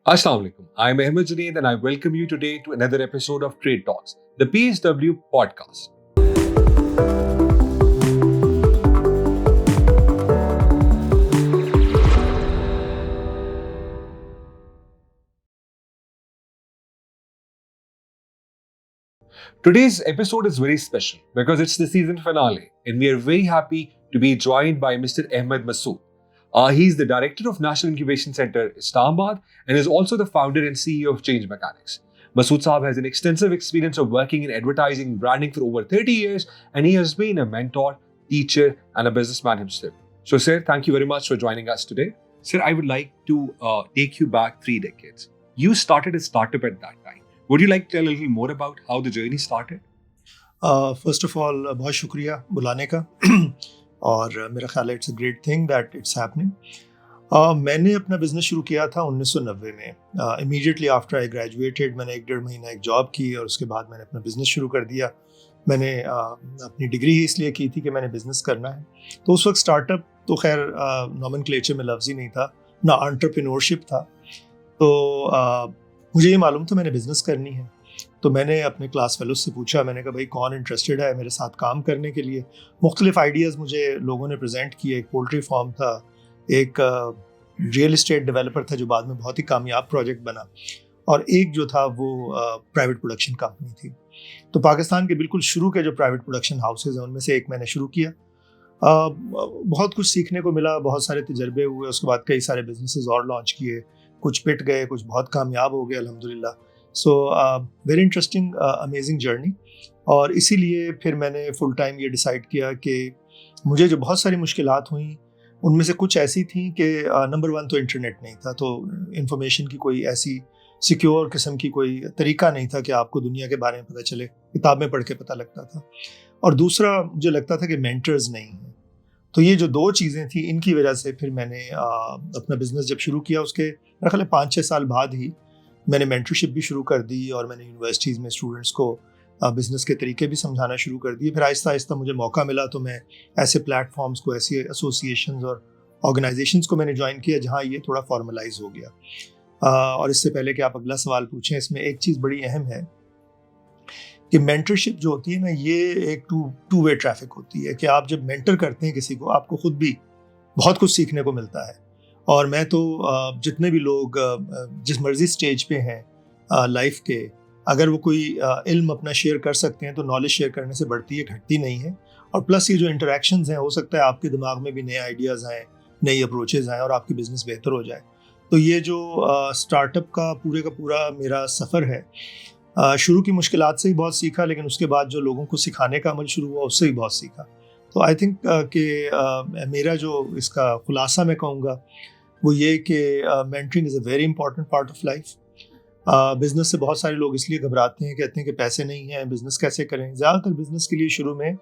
Assalamu alaikum. I'm Ahmed Junaid and I welcome you today to another episode of Trade Talks, the PSW podcast. Today's episode is very special because it's the season finale and we are very happy to be joined by Mr. Ahmed Masood. He's the director of National Incubation Center, Islamabad, and is also the founder and CEO of Change Mechanics. Masood Saab has an extensive experience of working in advertising and branding for over 30 years, and he has been a mentor, teacher, and a businessman himself. So, sir, thank you very much for joining us today. Sir, I would like to take you back 3 decades. You started a startup at that time. Would you like to tell a little more about how the journey started? First of all बहुत शुक्रिया बुलाने का और मेरा ख्याल है it's a great thing that it's happening. मैंने अपना बिजनेस शुरू किया था 1990 में। इमीडिएटली आफ्टर आई ग्रेजुएटेड मैंने 1-1.5 महीना एक जॉब की और उसके बाद मैंने अपना बिजनेस शुरू कर दिया। मैंने अपनी डिग्री ही इसलिए की थी कि मैंने बिजनेस करना है। तो उस वक्त स्टार्टअप तो खैर नॉमेनक्लेचर में लफ्ज़ ही नहीं था, ना एंटरप्रेन्योरशिप था। तो मुझे ये मालूम था मैंने बिजनेस करनी है। तो मैंने अपने क्लास फेलोज से पूछा, मैंने कहा भाई कौन इंटरेस्टेड है मेरे साथ काम करने के लिए। मुख्तलिफ आइडियाज़ मुझे लोगों ने प्रेजेंट किए। एक पोल्ट्री फार्म था, एक रियल इस्टेट डेवलपर था जो बाद में बहुत ही कामयाब प्रोजेक्ट बना, और एक जो था वो प्राइवेट प्रोडक्शन कंपनी थी। तो पाकिस्तान के बिल्कुल शुरू के जो प्राइवेट प्रोडक्शन हाउसेज हैं उनमें से एक मैंने शुरू किया। बहुत कुछ सीखने को मिला, बहुत सारे तजर्बे हुए। उसके बाद कई सारे बिजनेसेस और लॉन्च किए, कुछ पिट गए, कुछ बहुत कामयाब हो गए अल्हम्दुलिल्लाह। So very interesting amazing journey. और इसीलिए फिर मैंने फुल टाइम ये डिसाइड किया कि मुझे जो बहुत सारी मुश्किलात हुई उनमें से कुछ ऐसी थी कि नंबर 1 तो इंटरनेट नहीं था, तो इंफॉर्मेशन की कोई ऐसी सिक्योर किस्म की कोई तरीका नहीं था कि आपको दुनिया के बारे में पता चले, किताबें पढ़ के पता लगता था। और दूसरा मुझे लगता था कि मेंटर्स नहीं हैं। तो ये जो 2 चीज़ें थी इनकी वजह से फिर मैंने अपना बिजनेस जब शुरू किया उसके मेरा ख्याल है 5-6 साल बाद ही मैंने मेंटरशिप भी शुरू कर दी और मैंने यूनिवर्सिटीज़ में स्टूडेंट्स को बिज़नेस के तरीके भी समझाना शुरू कर दिए। फिर आहिस्ता आहिस्ता मुझे मौका मिला तो मैं ऐसे प्लेटफॉर्म्स को, ऐसी एसोसिएशंस और ऑर्गेनाइजेशंस को मैंने ज्वाइन किया जहाँ ये थोड़ा फॉर्मलाइज हो गया। और इससे पहले कि आप अगला सवाल पूछें, इसमें एक चीज़ बड़ी अहम है कि मेंटरशिप जो होती है ना, ये एक टू वे ट्रैफिक होती है कि आप जब मेंटर करते हैं किसी को, आपको खुद भी बहुत कुछ सीखने को मिलता है। और मैं तो जितने भी लोग जिस मर्जी स्टेज पे हैं लाइफ के, अगर वो कोई इल्म अपना शेयर कर सकते हैं तो नॉलेज शेयर करने से बढ़ती है, घटती नहीं है। और प्लस ये जो इंटरेक्शंस हैं, हो सकता है आपके दिमाग में भी नए आइडियाज़ आएँ, नई अप्रोचेज़ आएँ और आपकी बिज़नेस बेहतर हो जाए। तो ये जो स्टार्टअप का पूरा मेरा सफ़र है, शुरू की मुश्किलात से ही बहुत सीखा, लेकिन उसके बाद जो लोगों को सिखाने का अमल शुरू हुआ उससे ही बहुत सीखा। तो आई थिंक कि मेरा जो इसका खुलासा मैं कहूँगा वो ये कि mentoring is a very important part of life. Business से बहुत सारे लोग इसलिए घबराते हैं, कहते हैं कि पैसे नहीं हैं, बिज़नेस कैसे करें। ज़्यादातर बिज़नेस के लिए शुरू में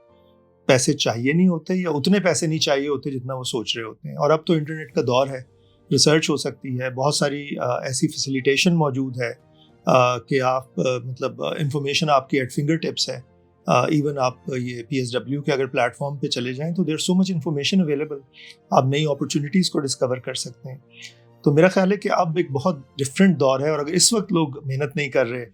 पैसे चाहिए नहीं होते, या उतने पैसे नहीं चाहिए होते जितना वो सोच रहे होते हैं। और अब तो इंटरनेट का दौर है, रिसर्च हो सकती है, बहुत सारी ऐसी फैसिलिटेशन मौजूद है कि आप मतलब इंफॉर्मेशन आपकी एट फिंगर टिप्स है। इवन आप ये PSW के अगर प्लेटफॉर्म पे चले जाएं तो there so much information available, आप नई अपॉर्चुनिटीज़ को डिस्कवर कर सकते हैं। तो मेरा ख्याल है कि अब एक बहुत डिफरेंट दौर है, और अगर इस वक्त लोग मेहनत नहीं कर रहे,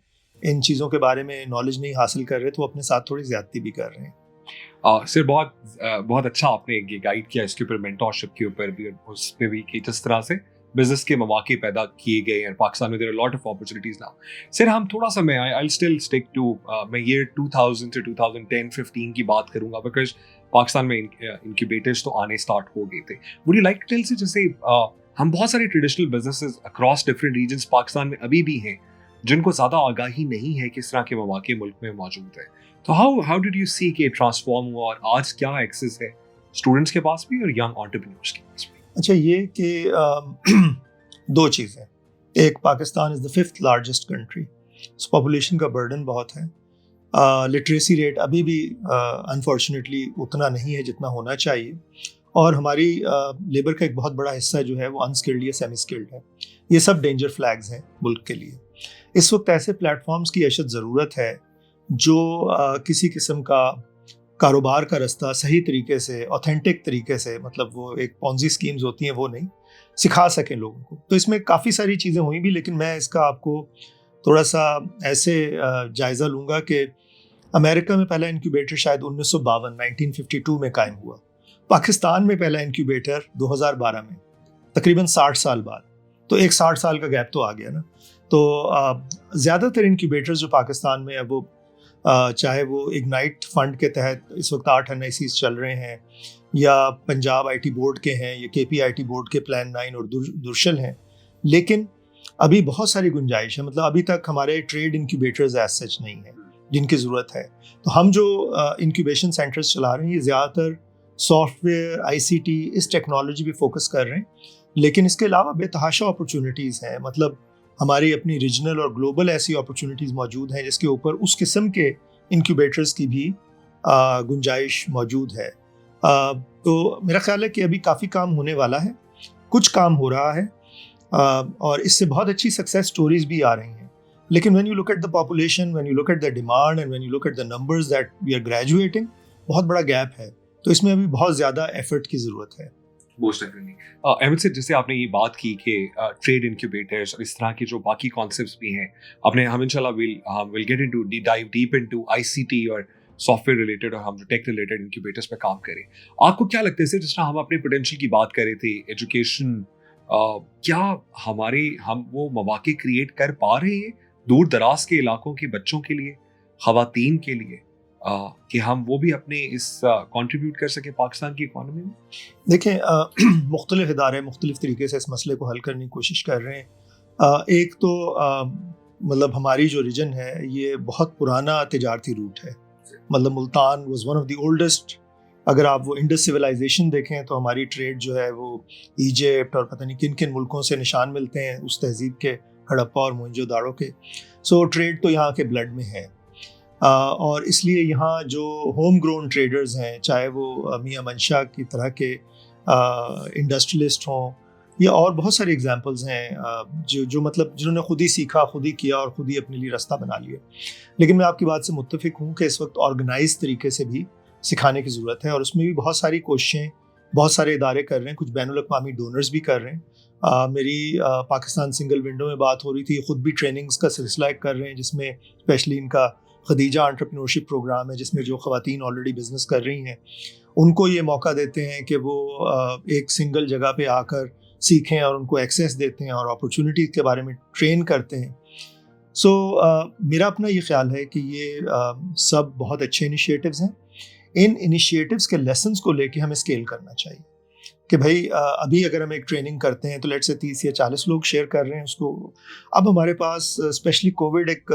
इन चीज़ों के बारे में नॉलेज नहीं हासिल कर रहे, तो अपने साथ थोड़ी ज़्यादती भी कर रहे हैं। सर बहुत अच्छा आपने ये गाइड किया इसके ऊपर, मेंटरशिप के ऊपर भी, उस पे भी कि जिस तरह से बिजनेस के मौके पैदा किए गए हैं पाकिस्तान में। There are lot of opportunities now. Sir हम थोड़ा सा, मैं आई स्टिल स्टिक टू, मैं ईयर 2000 से 2010-15 की बात करूंगा बिकॉज पाकिस्तान में इनक्यूबेटर्स तो आने स्टार्ट हो गए थे। Would you like to tell say, जैसे हम बहुत सारे traditional businesses across different regions Pakistan में अभी भी हैं जिनको ज़्यादा आगाही नहीं है किस तरह के मौके मुल्क में मौजूद है। तो हाउ डिड यू सी के ट्रांसफॉर्म हुआ और आज क्या एक्सेस है स्टूडेंट्स के पास भी और यंग एंटरप्रेन्योर्स के पास भी? अच्छा, ये कि 2 चीज़ें। एक, Pakistan is the 5th largest country, population का बर्डन बहुत है। लिटरेसी रेट अभी भी अनफॉर्चुनेटली उतना नहीं है जितना होना चाहिए, और हमारी लेबर का एक बहुत बड़ा हिस्सा जो है वो अनस्किल्ड या सेमी स्किल्ड है। ये सब डेंजर फ्लैग्स हैं मुल्क के लिए। इस वक्त ऐसे प्लेटफॉर्म्स की अशद ज़रूरत है जो किसी किस्म का कारोबार का रास्ता सही तरीके से, ऑथेंटिक तरीके से, मतलब वो एक पॉन्जी स्कीम्स होती हैं वो नहीं, सिखा सकें लोगों को। तो इसमें काफ़ी सारी चीज़ें हुई भी, लेकिन मैं इसका आपको थोड़ा सा ऐसे जायज़ा लूँगा कि अमेरिका में पहला इंक्यूबेटर शायद 1952 में कायम हुआ। पाकिस्तान में पहला इंक्यूबेटर 2012 में, तकरीबन 60 साल बाद। तो एक 60 साल का गैप तो आ गया ना। तो ज़्यादातर इंक्यूबेटर्स जो पाकिस्तान में है वो चाहे वो इग्नाइट फंड के तहत इस वक्त 8 NICs चल रहे हैं, या पंजाब IT बोर्ड के हैं, या KPIT बोर्ड के प्लान 9 और दुर्शल हैं, लेकिन अभी बहुत सारी गुंजाइश है। मतलब अभी तक हमारे ट्रेड इंक्यूबेटर्स एज सच नहीं है जिनकी ज़रूरत है। तो हम जो इंक्यूबेशन सेंटर्स चला रहे हैं ये ज़्यादातर सॉफ्टवेयर, ICT, इस टेक्नोलॉजी पे फोकस कर रहे हैं, लेकिन इसके अलावा बेतहाशा अपॉर्चुनिटीज़ हैं। मतलब हमारी अपनी रीजनल और ग्लोबल ऐसी अपॉर्चुनिटीज़ मौजूद हैं जिसके ऊपर उस किस्म के इंक्यूबेटर्स की भी गुंजाइश मौजूद है। तो मेरा ख्याल है कि अभी काफ़ी काम होने वाला है, कुछ काम हो रहा है, और इससे बहुत अच्छी सक्सेस स्टोरीज भी आ रही हैं। लेकिन when you look at the population, when you look at the demand and when you look at the numbers that we are graduating, बहुत बड़ा गैप है। तो इसमें अभी बहुत ज़्यादा एफर्ट की ज़रूरत है। Most definitely. अहमद सर, जैसे आपने ये बात की कि ट्रेड इंक्यूबेटर्स और इस तरह के जो बाकी कॉन्सेप्ट्स भी हैं, आपने हम इंशाल्लाह will get into dive deep into ICT और सॉफ्टवेयर रिलेटेड और हम जो टेक रिलेटेड इंक्यूबेटर्स पे काम करें। आपको क्या लगता है सर, जिस तरह हम अपने पोटेंशियल की बात कर रहे थे, एजुकेशन, क्या हम वो मौके क्रिएट कर पा रहे हैं दूर दराज के इलाकों के बच्चों के लिए, खवातीन के लिए, कि हम वो भी अपने इस कंट्रीब्यूट कर सके पाकिस्तान की इकोनॉमी में? देखें, मुख्तलिफ इदारे मुख्तलिफ तरीके से इस मसले को हल करने की कोशिश कर रहे हैं। एक तो मतलब हमारी जो रीजन है ये बहुत पुराना तिजारती रूट है। मतलब Multan was one of the oldest. अगर आप वो इंडस सिविलाइजेशन देखें तो हमारी ट्रेड जो है वो इजिप्ट और पता नहीं किन किन मुल्कों से निशान मिलते हैं उस तहजीब के, हड़प्पा और मोहनजोदाड़ो के। सो ट्रेड तो यहाँ के ब्लड में है। और इसलिए यहाँ जो होम ग्रोन ट्रेडर्स हैं, चाहे वो मियां मंशा की तरह के इंडस्ट्रियलिस्ट हों, या और बहुत सारे एग्जांपल्स हैं जो मतलब जिन्होंने खुद ही सीखा, खुद ही किया और खुद ही अपने लिए रास्ता बना लिया। लेकिन मैं आपकी बात से मुत्तफिक हूँ कि इस वक्त ऑर्गेनाइज तरीके से भी सिखाने की ज़रूरत है, और उसमें भी बहुत सारी कोशिशें बहुत सारे इदारे कर रहे हैं, कुछ बैनुल-अक़वामी डोनर्स भी कर रहे हैं। मेरी पाकिस्तान सिंगल विंडो में बात हो रही थी, खुद भी ट्रेनिंग्स का सिलसिला कर रहे हैं, जिसमें स्पेशली इनका खदीजा एंटरप्रेन्योरशिप प्रोग्राम है, जिसमें जो ख़वातीन ऑलरेडी बिजनेस कर रही हैं उनको ये मौका देते हैं कि वो एक सिंगल जगह पे आकर सीखें, और उनको एक्सेस देते हैं और अपॉर्चुनिटीज़ के बारे में ट्रेन करते हैं। सो मेरा अपना ये ख्याल है कि ये सब बहुत अच्छे इनिशिएटिव्स हैं। इन इनिशिएटिव्स के लेसन्स को लेके हमें स्केल करना चाहिए कि भाई अभी अगर हम एक ट्रेनिंग करते हैं तो लेट्स से 30 या 40 लोग शेयर कर रहे हैं उसको। अब हमारे पास स्पेशली कोविड एक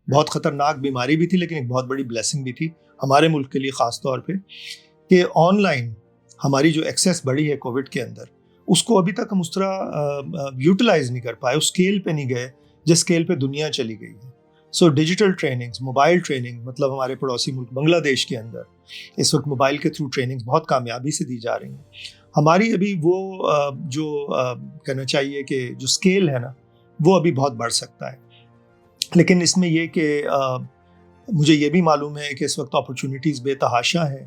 बहुत ख़तरनाक बीमारी भी थी, लेकिन एक बहुत बड़ी ब्लेसिंग भी थी हमारे मुल्क के लिए ख़ास तौर पे, कि ऑनलाइन हमारी जो एक्सेस बढ़ी है कोविड के अंदर, उसको अभी तक हम उस तरह यूटिलाइज़ नहीं कर पाए, उस स्केल पे नहीं गए जिस स्केल पे दुनिया चली गई है। So digital trainings, mobile training, मतलब हमारे पड़ोसी मुल्क बांग्लादेश के अंदर इस वक्त मोबाइल के थ्रू ट्रेनिंग्स बहुत कामयाबी से दी जा रही हैं। हमारी अभी वो जो कहना चाहिए कि जो स्केल है ना, वो अभी बहुत बढ़ सकता है। लेकिन इसमें ये कि मुझे ये भी मालूम है कि इस वक्त अपॉर्चुनिटीज़ बेतहाशा हैं,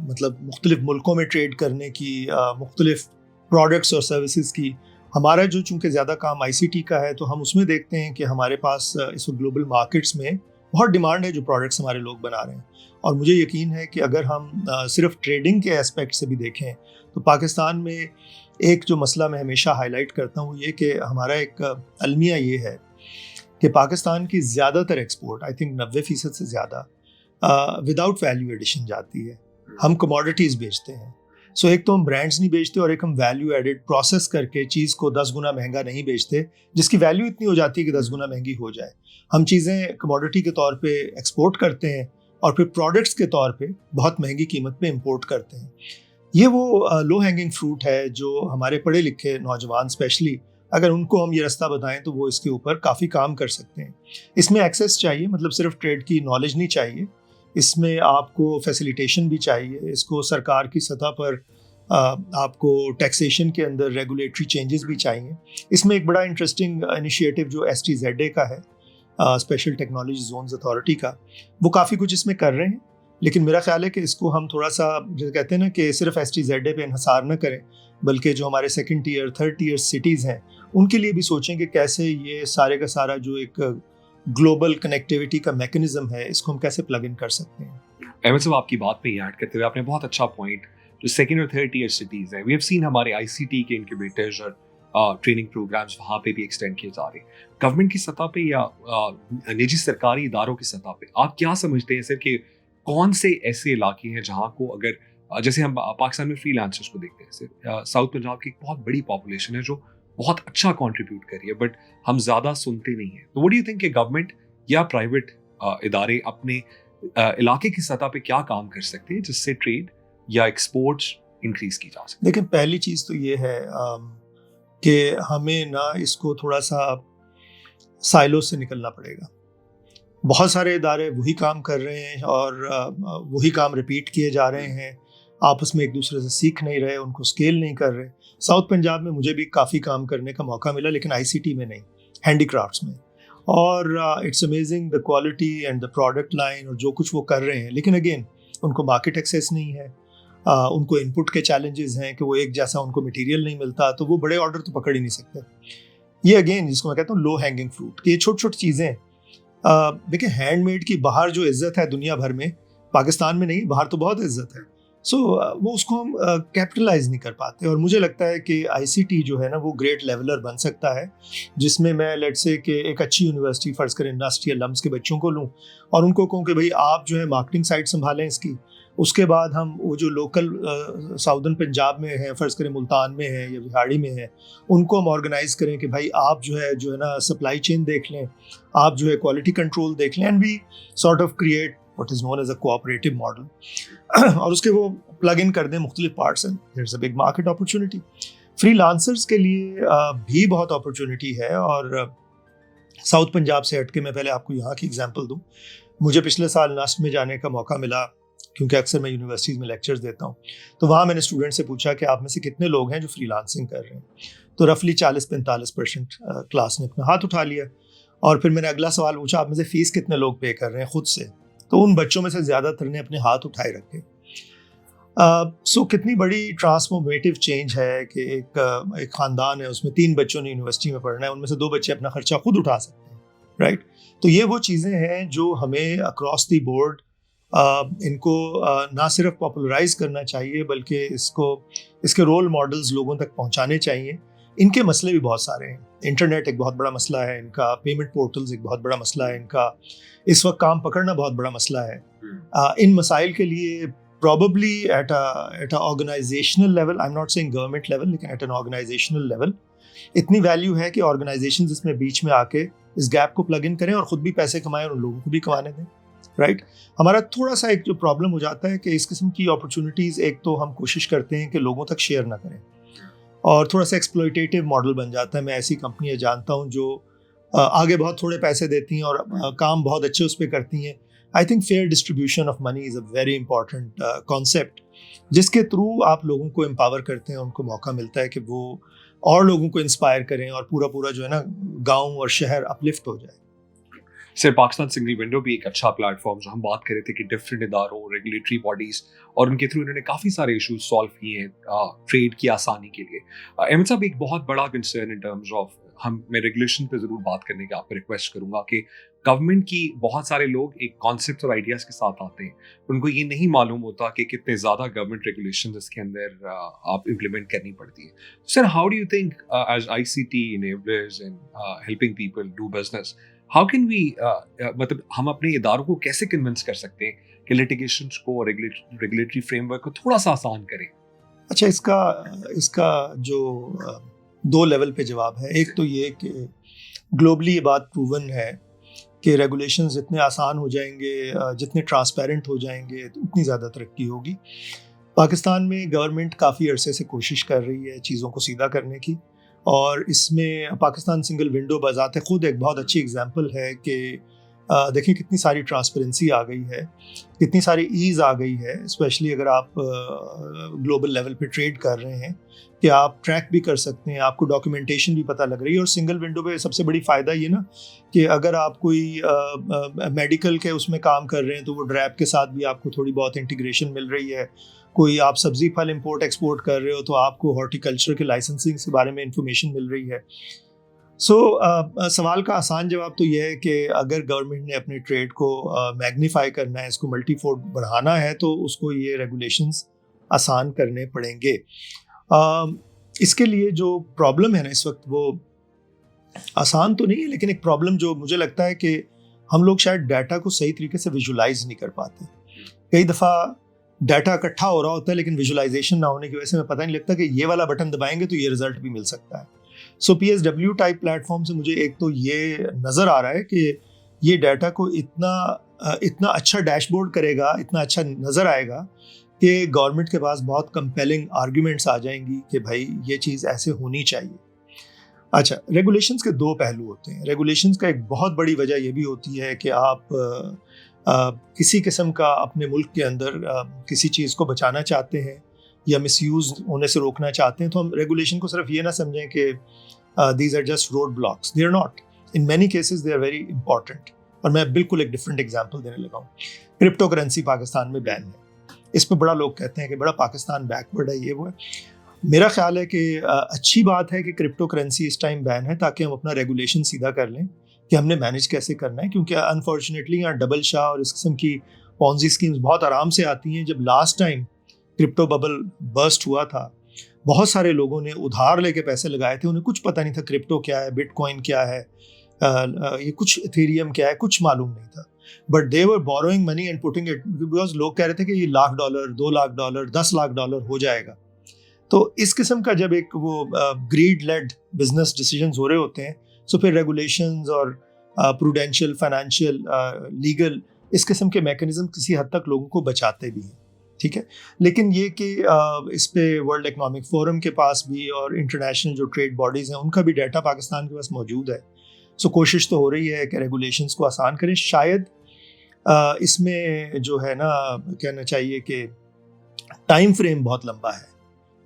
मतलब मुख्तलिफ मुल्कों में ट्रेड करने की, मुख्तलिफ प्रोडक्ट्स और सर्विसेज की। हमारा जो चूँकि ज़्यादा काम ICT का है, तो हम उसमें देखते हैं कि हमारे पास इस वक्त ग्लोबल मार्केट्स में बहुत डिमांड है जो प्रोडक्ट्स हमारे लोग बना रहे हैं। और मुझे यकीन है कि अगर हम सिर्फ ट्रेडिंग के एस्पेक्ट से भी देखें तो पाकिस्तान में एक जो मसला मैं हमेशा हाईलाइट करता हूँ ये कि हमारा एक अलमिया ये है कि पाकिस्तान की ज़्यादातर एक्सपोर्ट, आई थिंक 90% से ज़्यादा, विदाउट वैल्यू एडिशन जाती है। हम कमोडिटीज़ बेचते हैं। सो एक तो हम ब्रांड्स नहीं बेचते, और एक हम वैल्यू एडेड प्रोसेस करके चीज़ को 10 गुना महंगा नहीं बेचते, जिसकी वैल्यू इतनी हो जाती है कि 10 गुना महंगी हो जाए। हम चीज़ें कमोडिटी के तौर पे एक्सपोर्ट करते हैं और फिर प्रोडक्ट्स के तौर पे बहुत महंगी कीमत पे इंपोर्ट करते हैं। ये वो लो हैंगिंग फ्रूट है जो हमारे पढ़े लिखे नौजवान स्पेशली, अगर उनको हम ये रास्ता बताएं तो वो इसके ऊपर काफ़ी काम कर सकते हैं। इसमें एक्सेस चाहिए, मतलब सिर्फ ट्रेड की नॉलेज नहीं चाहिए, इसमें आपको फैसिलिटेशन भी चाहिए। इसको सरकार की सतह पर आपको टैक्सेशन के अंदर रेगुलेटरी चेंजेस भी चाहिए। इसमें एक बड़ा इंटरेस्टिंग इनिशिएटिव जो STZA का है, स्पेशल टेक्नोलॉजी जोन्स अथॉरिटी का, वो काफ़ी कुछ इसमें कर रहे हैं। लेकिन मेरा ख्याल है कि इसको हम थोड़ा सा जो कहते हैं ना कि सिर्फ STZA पे इन्हसार न करें, बल्कि जो हमारे second tier third tier cities हैं उनके लिए भी सोचें कि कैसे ये सारे का सारा जो एक ग्लोबल कनेक्टिविटी का मैकेनिज्म है इसको हम कैसे प्लग इन कर सकते हैं। अहमद साहब, आपकी बात पे ऐड करते हुए आपने बहुत अच्छा पॉइंट, जो सेकंड और थर्ड टीयर सिटीज हैं, वी हैव सीन हमारे ICT के इनक्यूबेटर्स और ट्रेनिंग प्रोग्राम्स वहाँ पे भी एक्सटेंड किए जा रहे हैं। गवर्नमेंट की सतह पे या निजी सरकारी इदारों की सतह पे आप क्या समझते हैं सर कि कौन से ऐसे इलाके हैं जहाँ को अगर जैसे हम पाकिस्तान में फ्रीलांसर्स को देखते हैं सर, साउथ पंजाब की एक बहुत बड़ी पॉपुलेशन है जो बहुत अच्छा कंट्रीब्यूट कर रही है, बट हम ज़्यादा सुनते नहीं हैं। तो व्हाट डू यू थिंक कि गवर्नमेंट या प्राइवेट इदारे अपने इलाके की सतह पे क्या काम कर सकते हैं जिससे ट्रेड या एक्सपोर्ट्स इंक्रीज की जा सके? लेकिन पहली चीज़ तो ये है कि हमें ना इसको थोड़ा सा साइलो से निकलना पड़ेगा। बहुत सारे इदारे वही काम कर रहे हैं और वही काम रिपीट किए जा रहे हैं, आपस में एक दूसरे से सीख नहीं रहे, उनको स्केल नहीं कर रहे। साउथ पंजाब में मुझे भी काफ़ी काम करने का मौका मिला, लेकिन ICT में नहीं, हैंडीक्राफ्ट्स में। और it's amazing the quality and the product line और जो कुछ वो कर रहे हैं, लेकिन अगेन उनको मार्केट एक्सेस नहीं है, उनको इनपुट के चैलेंजेस हैं कि वो एक जैसा उनको मटेरियल नहीं मिलता, तो वो बड़े ऑर्डर तो पकड़ ही नहीं सकते। ये अगेन जिसको मैं कहता हूँ लो हैंगिंग फ्रूट, कि ये छोटी छोटी चीज़ें। देखिए हैंडमेड की बाहर जो इज्जत है दुनिया भर में, पाकिस्तान में नहीं, बाहर तो बहुत इज्जत है। सो वो उसको हम कैपिटलाइज नहीं कर पाते। और मुझे लगता है कि ICT जो है ना वो ग्रेट लेवलर बन सकता है, जिसमें मैं लेट्स से कि एक अच्छी यूनिवर्सिटी फ़र्ज़ करें इंडस्ट्री अलम्स के बच्चों को लूँ और उनको कहूँ कि भाई आप जो है मार्केटिंग साइड संभालें इसकी। उसके बाद हम वो जो लोकल साउदर्न पंजाब में है, फ़र्ज़ करें मुल्तान में है या बिहाड़ी में है, उनको हम ऑर्गेनाइज़ करें कि भाई आप जो है ना सप्लाई चेन देख लें, आप जो है क्वालिटी कंट्रोल देख लें, and we sort of create what is known as a cooperative model और उसके वो प्लग इन कर दें मुख्तलिफ parts and there is a big market opportunity. Freelancers के लिए भी बहुत अपॉर्चुनिटी है। और साउथ पंजाब से हट के मैं पहले आपको यहाँ की एग्जांपल दूँ। मुझे पिछले साल नस्ट में जाने का मौका मिला, क्योंकि अक्सर मैं यूनिवर्सिटीज़ में लेक्चर्स देता हूँ, तो वहाँ मैंने स्टूडेंट से पूछा कि आप में से कितने लोग हैं जो फ्रीलांसिंग कर रहे हैं। तो रफली 40-45% क्लास ने अपना हाथ उठा लिया। और फिर मैंने अगला सवाल पूछा, आप में से फ़ीस कितने लोग पे कर रहे हैं खुद से? तो उन बच्चों में से ज़्यादातर ने अपने हाथ उठाए रखे। सो कितनी बड़ी ट्रांसफॉर्मेटिव चेंज है कि एक ख़ानदान है, उसमें 3 बच्चों ने यूनिवर्सिटी में पढ़ना है, उनमें से 2 बच्चे अपना खर्चा खुद उठा सकते हैं, राइट? तो ये वो चीज़ें हैं जो हमें अक्रॉस द बोर्ड इनको ना सिर्फ पॉपुलराइज करना चाहिए, बल्कि इसके रोल मॉडल्स लोगों तक पहुंचाने चाहिए। इनके मसले भी बहुत सारे हैं। इंटरनेट एक बहुत बड़ा मसला है इनका, पेमेंट पोर्टल्स एक बहुत बड़ा मसला है इनका, इस वक्त काम पकड़ना बहुत बड़ा मसला है। इन मसाइल के लिए probably at a organizational level, I'm not saying government level, लेकिन at an organizational level इतनी वैल्यू है कि ऑर्गेनाइजेशंस इसमें बीच में आके इस गैप को प्लग इन करें और ख़ुद भी पैसे कमाएं और उन लोगों को भी कमाने दें, राइट? हमारा थोड़ा सा एक जो प्रॉब्लम हो जाता है कि इस किस्म की अपॉर्चुनिटीज़ एक तो हम कोशिश करते हैं कि लोगों तक शेयर ना करें, और थोड़ा सा एक्सप्लॉयटेटिव मॉडल बन जाता है। मैं ऐसी कंपनियाँ जानता हूँ जो आगे बहुत थोड़े पैसे देती हैं और काम बहुत अच्छे उस पर करती हैं। I think fair distribution of money is a very important concept, जिसके थ्रू आप लोगों को एम्पावर करते हैं, उनको मौका मिलता है कि वो और लोगों को इंस्पायर करें और पूरा जो है ना गांव और शहर अपलिफ्ट हो जाए। सर, पाकिस्तान सिंगल विंडो भी एक अच्छा प्लेटफॉर्म, जो हम बात कर रहे थे कि डिफरेंट इदारों, रेगुलेटरी बॉडीज और उनके थ्रू इन्होंने काफ़ी सारे इशूज सॉल्व किए हैं ट्रेड की आसानी के लिए। अहमद साहब, एक बहुत बड़ा कंसर्न इन टर्म्स ऑफ मैं रेगुलेशन पे ज़रूर बात करने की आपको रिक्वेस्ट करूंगा कि गवर्नमेंट की बहुत सारे लोग एक कॉन्सेप्ट और आइडियाज़ के साथ आते हैं, उनको ये नहीं मालूम होता कि कितने ज़्यादा गवर्नमेंट रेगुलेशन इसके अंदर आप इम्प्लीमेंट करनी पड़ती है। Sir, how do you think as ICT enablers and helping people do business, how can we मतलब हम अपने इदारों को कैसे कन्विंस कर सकते हैं कि लिटिगेशंस को, रेगुलेटरी फ्रेमवर्क को थोड़ा सा आसान करें? अच्छा, इसका जो 2 लेवल पे जवाब है। एक तो ये कि ग्लोबली ये बात प्रूवन है कि रेगुलेशंस जितने आसान हो जाएंगे, जितने ट्रांसपेरेंट हो जाएंगे, तो उतनी ज़्यादा तरक्की होगी। पाकिस्तान में गवर्नमेंट काफ़ी अरसे से कोशिश कर रही है चीज़ों को सीधा करने की, और इसमें पाकिस्तान सिंगल विंडो बज़ाते खुद एक बहुत अच्छी एग्जांपल है कि देखें कितनी सारी ट्रांसपेरेंसी आ गई है, कितनी सारी ईज़ आ गई है, स्पेशली अगर आप ग्लोबल लेवल पे ट्रेड कर रहे हैं। कि आप ट्रैक भी कर सकते हैं, आपको डॉक्यूमेंटेशन भी पता लग रही है। और सिंगल विंडो पे सबसे बड़ी फ़ायदा ये ना कि अगर आप कोई मेडिकल के उसमें काम कर रहे हैं तो वो ड्रैप के साथ भी आपको थोड़ी बहुत इंटीग्रेशन मिल रही है। कोई आप सब्जी फल इंपोर्ट एक्सपोर्ट कर रहे हो तो आपको हॉर्टिकल्चर के लाइसेंसिंग के बारे में इंफॉर्मेशन मिल रही है। सवाल का आसान जवाब तो यह है कि अगर गवर्नमेंट ने अपने ट्रेड को मैग्नीफाई करना है, इसको मल्टीफोल्ड बढ़ाना है, तो उसको ये रेगुलेशंस आसान करने पड़ेंगे। इसके लिए जो प्रॉब्लम है ना इस वक्त, वो आसान तो नहीं है, लेकिन एक प्रॉब्लम जो मुझे लगता है कि हम लोग शायद डाटा को सही तरीके से विजुलाइज नहीं कर पाते। कई दफ़ा डाटा इकट्ठा हो रहा होता है लेकिन विजुलाइजेशन ना होने की वजह से हमें पता नहीं लगता कि ये वाला बटन दबाएंगे तो ये रिजल्ट भी मिल सकता है। सो PSW टाइप प्लेटफॉर्म से मुझे एक तो ये नज़र आ रहा है कि ये डाटा को इतना अच्छा डैशबोर्ड करेगा, इतना अच्छा नज़र आएगा कि गवर्नमेंट के पास बहुत कंपेलिंग आर्ग्यूमेंट्स आ जाएंगी कि भाई ये चीज़ ऐसे होनी चाहिए। अच्छा, रेगुलेशंस के दो पहलू होते हैं। रेगुलेशंस का एक बहुत बड़ी वजह ये भी होती है कि आप किसी किस्म का अपने मुल्क के अंदर किसी चीज़ को बचाना चाहते हैं या मिसयूज़ होने से रोकना चाहते हैं, तो हम रेगुलेशन को सिर्फ ये ना समझें कि these are just road blocks. They are not, in many cases they are very important. और मैं बिल्कुल एक डिफरेंट एग्जांपल देने लगा हूँ। क्रिप्टो करेंसी पाकिस्तान में बैन है। इस पर बड़ा लोग कहते हैं कि बड़ा पाकिस्तान बैकवर्ड है, ये वो है। मेरा ख्याल है कि अच्छी बात है कि क्रिप्टो करेंसी इस टाइम बैन है ताकि हम अपना रेगुलेशन सीधा कर लें कि हमने मैनेज कैसे करना है, क्योंकि अनफॉर्चुनेटली यहाँ डबल शाह और इस किस्म की पॉन्जी स्कीम्स बहुत आराम से आती हैं। जब last time crypto bubble burst हुआ था, बहुत सारे लोगों ने उधार लेके पैसे लगाए थे, उन्हें कुछ पता नहीं था क्रिप्टो क्या है, बिटकॉइन क्या है, ये कुछ इथेरियम क्या है, कुछ मालूम नहीं था। But they were borrowing money and putting it, because लोग कह रहे थे कि ये $1,00,000, $2,00,000, $10,00,000 हो जाएगा। तो इस किस्म का जब एक वो ग्रीड लेड बिजनेस डिसीजंस हो रहे होते हैं, सो फिर रेगुलेशंस और प्रूडेंशियल, फाइनेंशियल, लीगल इस किस्म के मैकेनिज्म किसी हद तक लोगों को बचाते भी हैं, ठीक है। लेकिन ये कि इस पे वर्ल्ड इकोनॉमिक फोरम के पास भी और इंटरनेशनल जो ट्रेड बॉडीज़ हैं उनका भी डाटा पाकिस्तान के पास मौजूद है। सो कोशिश तो हो रही है कि रेगुलेशंस को आसान करें। शायद इसमें जो है ना, कहना चाहिए कि टाइम फ्रेम बहुत लंबा है,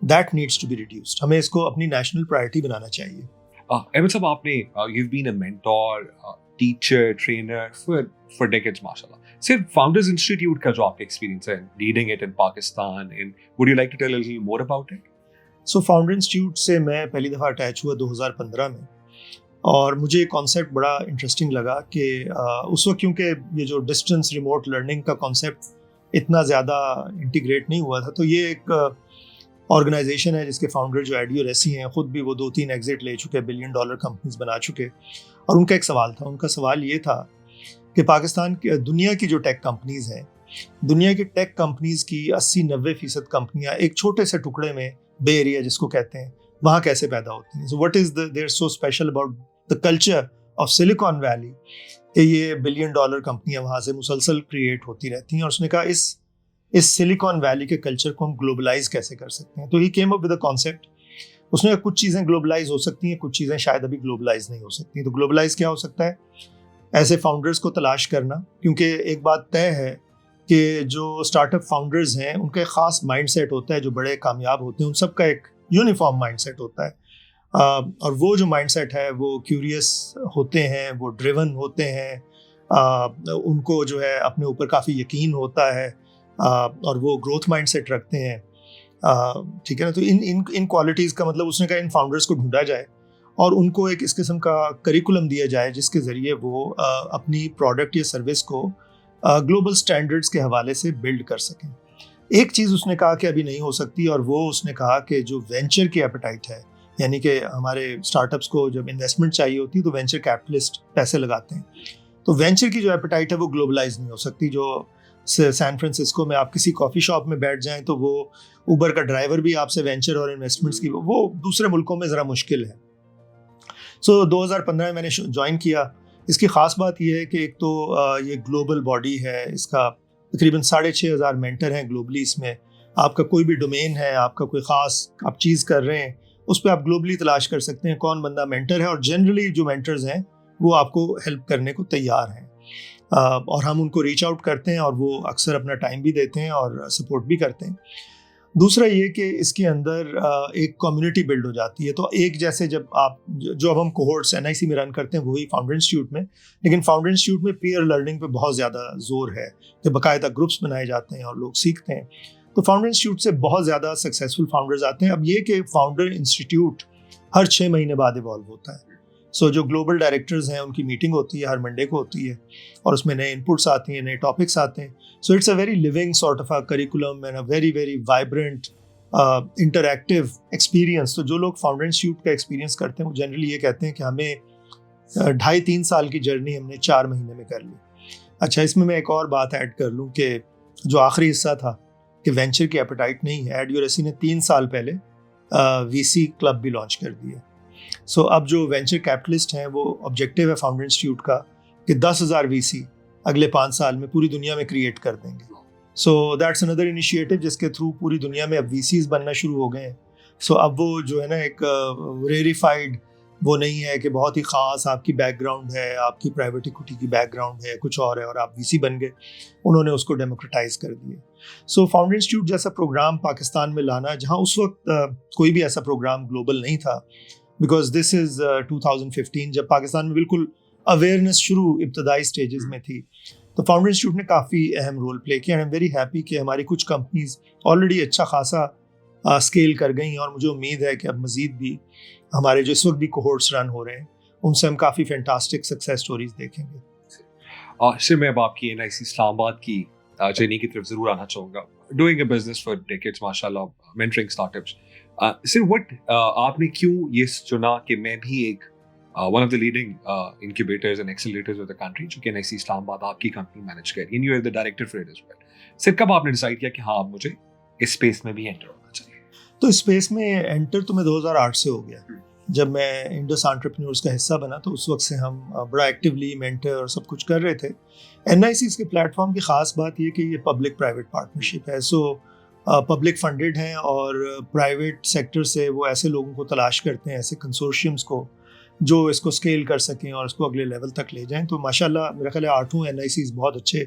that needs to be reduced. हमें इसको अपनी नेशनल प्रायोरिटी बनाना चाहिए। अहमद साहब, आपने you've been a mentor, teacher, trainer for decades, माशाल्लाह. सिर्फ फाउंडर्स इंस्टीट्यूट का जो आपका एक्सपीरियंस है leading it in Pakistan, and would you like to tell a little more about it? So founder institute से मैं पहली दफ़ा अटैच हुआ 2015 में, और मुझे ये कॉन्सेप्ट बड़ा इंटरेस्टिंग लगा कि उस वक्त क्योंकि ये जो डिस्टेंस रिमोट लर्निंग का कॉन्सेप्ट इतना ज़्यादा इंटीग्रेट नहीं हुआ था, तो ये एक ऑर्गेनाइजेशन है जिसके फाउंडर जो एडियो रेसी हैं, ख़ुद भी वो 2-3 एग्जिट ले चुके, $1 बिलियन कंपनीज बना चुके। और उनका एक सवाल था, उनका सवाल ये था कि पाकिस्तान की, दुनिया की जो टेक कंपनीज़ हैं, दुनिया की टेक कंपनीज़ की 80-90% कंपनियां एक छोटे से टुकड़े में, बे एरिया जिसको कहते हैं, वहाँ कैसे पैदा होती हैं। So what is there so special about the culture of Silicon Valley कि ये $1 बिलियन कंपनियां वहाँ से मुसलसल क्रिएट होती रहती हैं। और उसने कहा इस सिलिकॉन वैली के कल्चर को हम ग्लोबलाइज कैसे कर सकते हैं। तो he came up with a concept. उसने कहा कुछ चीज़ें ग्लोबलाइज हो सकती हैं, कुछ चीज़ें शायद अभी ग्लोबलाइज नहीं हो सकती। तो ग्लोबलाइज क्या हो सकता है? ऐसे फाउंडर्स को तलाश करना, क्योंकि एक बात तय है कि जो स्टार्टअप फाउंडर्स हैं उनका एक ख़ास माइंडसेट होता है, जो बड़े कामयाब होते हैं उन सबका एक यूनिफॉर्म माइंडसेट होता है। और वो जो माइंडसेट है वो क्यूरियस होते हैं, वो ड्रिवन होते हैं, उनको जो है अपने ऊपर काफ़ी यकीन होता है, और वो ग्रोथ माइंडसेट रखते हैं, ठीक है ना। तो इन क्वालिटीज़ का मतलब उसने कहा इन फाउंडर्स को ढूंढा जाए और उनको एक इस किस्म का करिकुलम दिया जाए जिसके ज़रिए वो अपनी प्रोडक्ट या सर्विस को ग्लोबल स्टैंडर्ड्स के हवाले से बिल्ड कर सकें। एक चीज़ उसने कहा कि अभी नहीं हो सकती, और वो उसने कहा कि जो वेंचर की एपेटाइट है, यानी कि हमारे स्टार्टअप्स को जब इन्वेस्टमेंट चाहिए होती है तो वेंचर कैपिटलिस्ट पैसे लगाते हैं, तो वेंचर की जो एपेटाइट है वो ग्लोबलाइज नहीं हो सकती। जो सैन फ्रांसिस्को में आप किसी कॉफ़ी शॉप में बैठ जाएं तो वो उबर का ड्राइवर भी आपसे वेंचर और इन्वेस्टमेंट्स की, वो दूसरे मुल्कों में ज़रा मुश्किल है। सो 2015 में मैंने ज्वाइन किया। इसकी ख़ास बात यह है कि एक तो ये ग्लोबल बॉडी है, इसका तकरीबन 6,500 मेंटर हैं ग्लोबली। इसमें आपका कोई भी डोमेन है, आपका कोई ख़ास आप चीज़ कर रहे हैं, उस पर आप ग्लोबली तलाश कर सकते हैं कौन बंदा मेंटर है, और जनरली जो मेंटर्स हैं वो आपको हेल्प करने को तैयार हैं, और हम उनको रीच आउट करते हैं और वो अक्सर अपना टाइम भी देते हैं और सपोर्ट भी करते हैं। दूसरा ये कि इसके अंदर एक कम्युनिटी बिल्ड हो जाती है। तो एक जैसे जब आप जो अब हम कोहोर्ट्स एनआईसी में रन करते हैं वही फाउंडर इंस्टीट्यूट में, लेकिन फाउंडर इंस्टीट्यूट में पीयर लर्निंग पे बहुत ज़्यादा जोर है कि बाकायदा ग्रुप्स बनाए जाते हैं और लोग सीखते हैं। तो फाउंडर इंस्टीट्यूट से बहुत ज़्यादा सक्सेसफुल फाउंडर्स आते हैं। अब ये कि फाउंडर इंस्टीट्यूट हर 6 महीने बाद इवॉल्व होता है। सो जो ग्लोबल डायरेक्टर्स हैं उनकी मीटिंग होती है, हर मंडे को होती है, और उसमें नए इनपुट्स आती हैं, नए टॉपिक्स आते हैं। So it's a very living sort of a curriculum and a very very vibrant interactive experience. तो जो लोग फाउंडर इंस्टीट्यूट का एक्सपीरियंस करते हैं वो जनरली ये कहते हैं कि हमें 2.5-3 साल की जर्नी हमने 4 महीने में कर ली। अच्छा, इसमें मैं एक और बात ऐड कर लूँ कि जो आखिरी हिस्सा था कि वेंचर की एपेटाइट नहीं है, एडयूरेसी ने 3 साल पहले वीसी क्लब भी लॉन्च कर दिया। सो अब जो वेंचर कैपिटलिस्ट हैं वो ऑब्जेक्टिव है फाउंडर इंस्टीट्यूट का कि 10,000 वीसी अगले 5 साल में पूरी दुनिया में क्रिएट कर देंगे। सो दैट्स अनदर इनिशिएटिव जिसके थ्रू पूरी दुनिया में अब वीसीज बनना शुरू हो गए हैं। सो अब वो जो है ना एक रेरिफाइड वो नहीं है कि बहुत ही ख़ास आपकी बैकग्राउंड है, आपकी प्राइवेट इक्विटी की बैकग्राउंड है, कुछ और है और आप वीसी बन गए। उन्होंने उसको डेमोक्रेटाइज कर दिए। सो फाउंडर इंस्टीट्यूट जैसा प्रोग्राम पाकिस्तान में लाना, जहाँ उस वक्त कोई भी ऐसा प्रोग्राम ग्लोबल नहीं था, बिकॉज दिस इज़ 2015 जब पाकिस्तान में बिल्कुल अवेयरनेस शुरू इब्तदाई स्टेजेस में थी। तो फाउंडर इंस्टीट्यूट ने काफ़ी अहम रोल प्ले किया। आई एम वेरी हैप्पी कि हमारी कुछ कंपनीज ऑलरेडी अच्छा खासा स्केल कर गई हैं और मुझे उम्मीद है कि अब मज़ीद भी हमारे जो इस वक्त भी कोहोर्ट्स रन हो रहे हैं उनसे हम काफ़ी फैंटास्टिक सक्सेस स्टोरीज देखेंगे। सर, मैं अब आपकी एनआईसी इस्लामाबाद की जर्नी की तरफ ज़रूर आना चाहूँगा। Doing a business for decades माशाल्लाह, मेंटरिंग स्टार्टअप्स। सर, व्हाट आपने क्यों ये चुना कि मैं भी एक one of the leading incubators and accelerators of the country, जो कि एनआईसी इस्लामाबाद आपकी कंपनी मैनेज कर रही है, you are the director for it as well. Sir, कब आपने डिसाइड किया कि हाँ अब मुझे इस स्पेस में भी एंटर होना चाहिए? तो इस स्पेस में एंटर तो मैं 2008 से हो गया। जब मैं इंडस एंटरप्रेन्योर्स का हिस्सा बना तो उस वक्त से हम बड़ा एक्टिवली मेंटर और सब कुछ कर रहे थे। एनआईसी के प्लेटफॉर्म की ख़ास बात ये कि ये पब्लिक प्राइवेट पार्टनरशिप है। सो पब्लिक फंडेड हैं और प्राइवेट सेक्टर से वो ऐसे लोगों को तलाश करते हैं, ऐसे कंसोर्शियम्स को जो इसको स्केल कर सकें और इसको अगले लेवल तक ले जाएं। तो माशाल्लाह मेरा ख्याल है 8 एनआईसीज बहुत अच्छे